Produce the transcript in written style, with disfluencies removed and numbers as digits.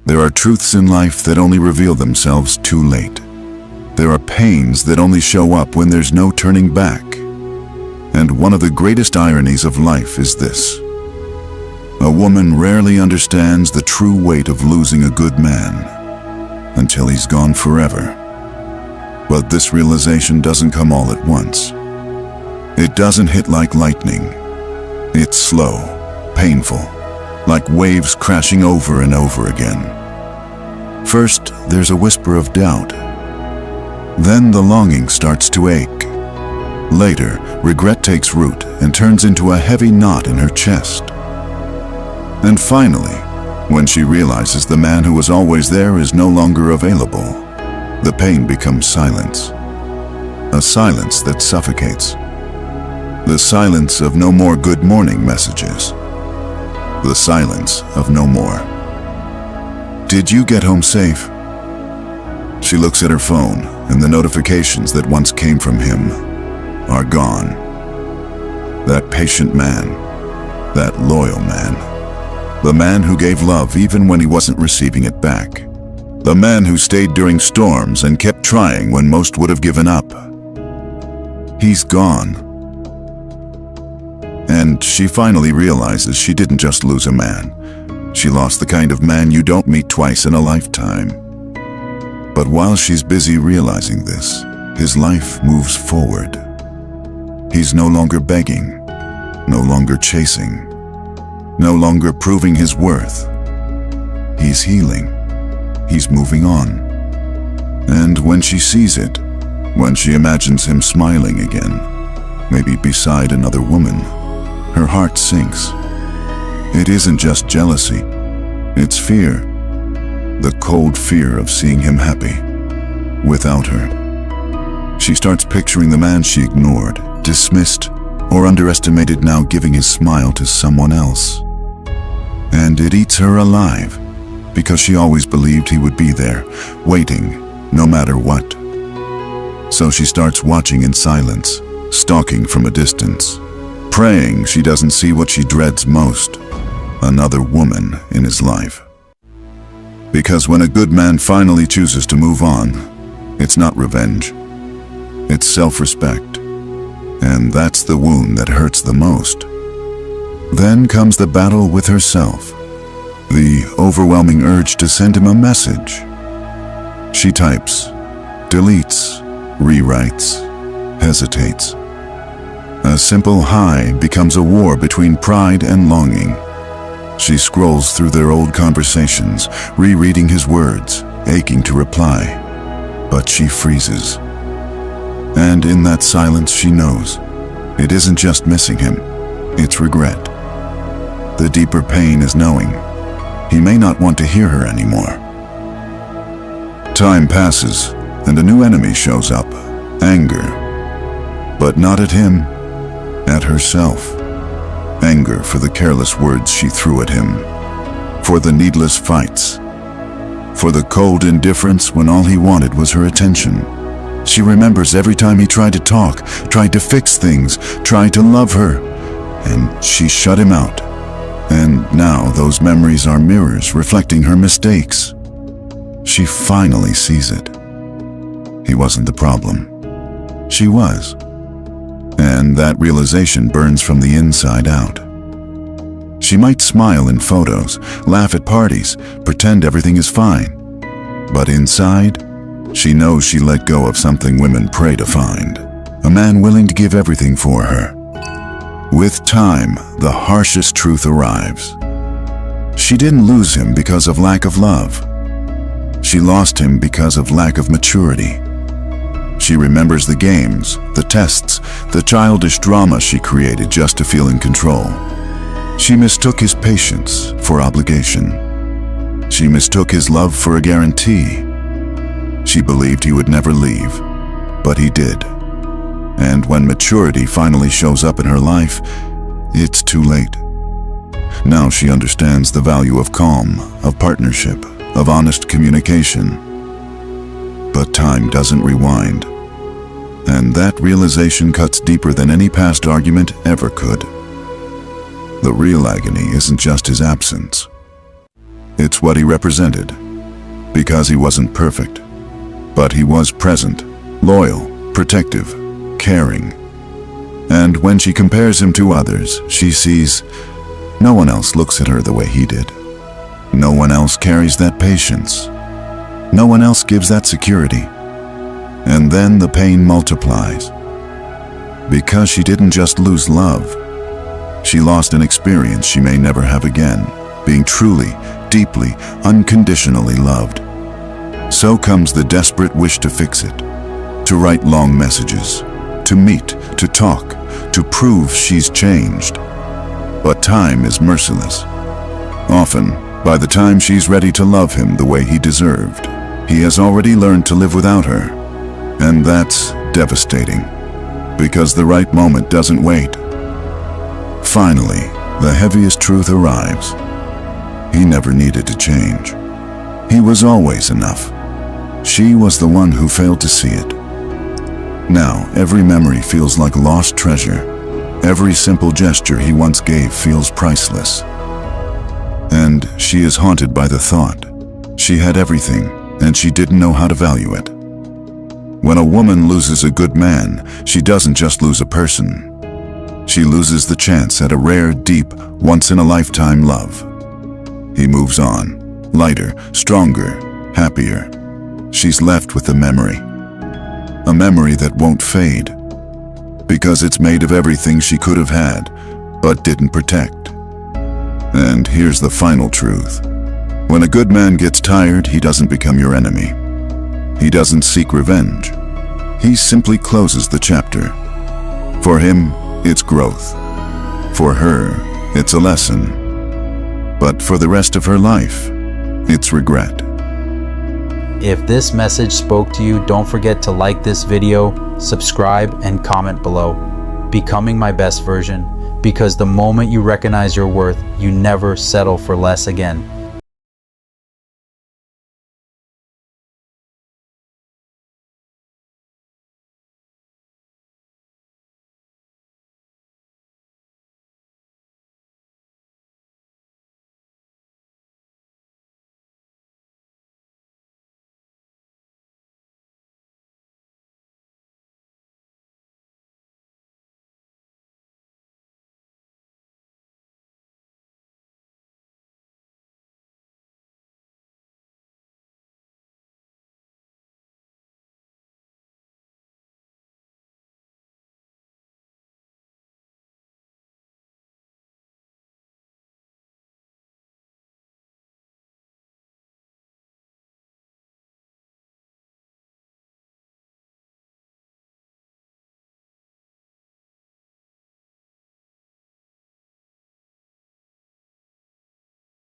There are truths in life that only reveal themselves too late. There are pains that only show up when there's no turning back. And one of the greatest ironies of life is this: a woman rarely understands the true weight of losing a good man until he's gone forever. But this realization doesn't come all at once. It doesn't hit like lightning. It's slow, painful, like waves crashing over and over again. First, there's a whisper of doubt. Then the longing starts to ache. Later, regret takes root and turns into a heavy knot in her chest. And finally, when she realizes the man who was always there is no longer available, the pain becomes silence. A silence that suffocates. The silence of no more good morning messages. The silence of no more. Did you get home safe? She looks at her phone, and the notifications that once came from him are gone. That patient man, that loyal man, the man who gave love even when he wasn't receiving it back, the man who stayed during storms and kept trying when most would have given up. He's gone. And she finally realizes she didn't just lose a man. She lost the kind of man you don't meet twice in a lifetime. But while she's busy realizing this, his life moves forward. He's no longer begging, no longer chasing, no longer proving his worth. He's healing. He's moving on. And when she sees it, when she imagines him smiling again, maybe beside another woman, her heart sinks. It isn't just jealousy, it's fear. The cold fear of seeing him happy, without her. She starts picturing the man she ignored, dismissed, or underestimated now giving his smile to someone else. And it eats her alive, because she always believed he would be there, waiting, no matter what. So she starts watching in silence, stalking from a distance, praying she doesn't see what she dreads most, another woman in his life. Because when a good man finally chooses to move on, it's not revenge, it's self-respect. And that's the wound that hurts the most. Then comes the battle with herself, the overwhelming urge to send him a message. She types, deletes, rewrites, hesitates. A simple hi becomes a war between pride and longing. She scrolls through their old conversations, rereading his words, aching to reply. But she freezes. And in that silence she knows, it isn't just missing him, it's regret. The deeper pain is knowing he may not want to hear her anymore. Time passes, and a new enemy shows up, anger. But not at him, at herself. Anger for the careless words she threw at him, for the needless fights, for the cold indifference when all he wanted was her attention. She remembers every time he tried to talk, tried to fix things, tried to love her, and she shut him out. And now those memories are mirrors reflecting her mistakes. She finally sees it. He wasn't the problem. She was. And that realization burns from the inside out. She might smile in photos, laugh at parties, pretend everything is fine. But inside, she knows she let go of something women pray to find. A man willing to give everything for her. With time, the harshest truth arrives. She didn't lose him because of lack of love. She lost him because of lack of maturity. She remembers the games, the tests, the childish drama she created just to feel in control. She mistook his patience for obligation. She mistook his love for a guarantee. She believed he would never leave, but he did. And when maturity finally shows up in her life, it's too late. Now she understands the value of calm, of partnership, of honest communication. But time doesn't rewind. And that realization cuts deeper than any past argument ever could. The real agony isn't just his absence. it's what he represented. Because he wasn't perfect, but he was present, loyal, protective, caring. And when she compares him to others, she sees no one else looks at her the way he did. No one else carries that patience. No one else gives that security. And then the pain multiplies. Because she didn't just lose love, she lost an experience she may never have again, being truly, deeply, unconditionally loved. So comes the desperate wish to fix it, to write long messages, to meet, to talk, to prove she's changed. But time is merciless. Often, by the time she's ready to love him the way he deserved, he has already learned to live without her. And that's devastating, because the right moment doesn't wait. Finally, the heaviest truth arrives. He never needed to change. He was always enough. She was the one who failed to see it. Now, every memory feels like lost treasure. Every simple gesture he once gave feels priceless. And she is haunted by the thought. She had everything, and she didn't know how to value it. When a woman loses a good man, she doesn't just lose a person. She loses the chance at a rare, deep, once-in-a-lifetime love. He moves on, lighter, stronger, happier. She's left with a memory that won't fade, because it's made of everything she could have had, but didn't protect. And here's the final truth. When a good man gets tired, he doesn't become your enemy. He doesn't seek revenge. He simply closes the chapter. For him, it's growth. For her, it's a lesson. But for the rest of her life, it's regret. If this message spoke to you, don't forget to like this video, subscribe, and comment below. Becoming my best version, because the moment you recognize your worth, you never settle for less again.